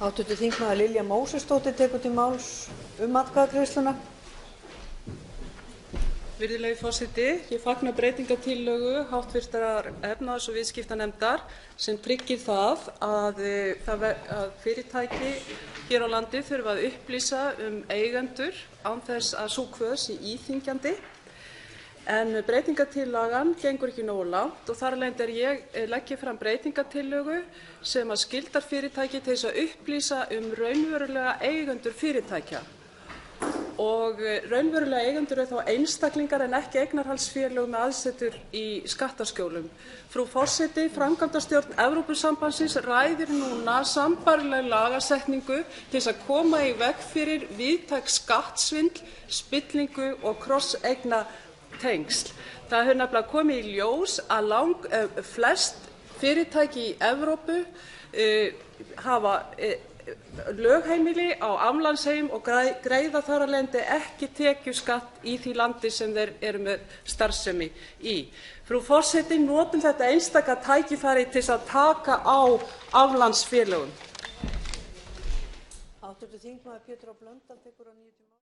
Háttvirtur þingmaður Lilja Mósesdóttir tekur til máls atkvæðagreiðsluna. Virðulegi forseti, ég fagna breytingartillögu háttvirtrar efnahags- og viðskiptanefndar sem tryggir það að fyrirtæki hér á landi þurfa að upplýsa eigendur án þess að sú kvöð sé íþyngjandi. En breytingartillagan gengur ekki nógu langt og þar af leiðandi legg ég fram breytingartillögu sem að skyldar fyrirtæki til þess að upplýsa raunverulega eigendur fyrirtækja. Og raunverulega eigendur þá einstaklingar en ekki eignarhaldsfélög með aðsetur í skattaskjólum. Frú forseti, framkvæmdastjórn Evrópusambandsins ræðir núna sambærilega lagasetningu til þess að koma í veg fyrir víðtæk skattsvindl, spillingu og krosseignatengsl. Það hefur nefnilega komið í ljós að flest fyrirtæki í Evrópu hafa lögheimili á aflandseyjum og greiða þar af leiðandi ekki tekjuskatt í því landi sem þeir eru með starfsemi í. Frú forseti, notum þetta einstaka tækifæri til þess að taka á aflandsfélögum. Háttvirtur þingmaður Pétur H. Blöndal tekur á 90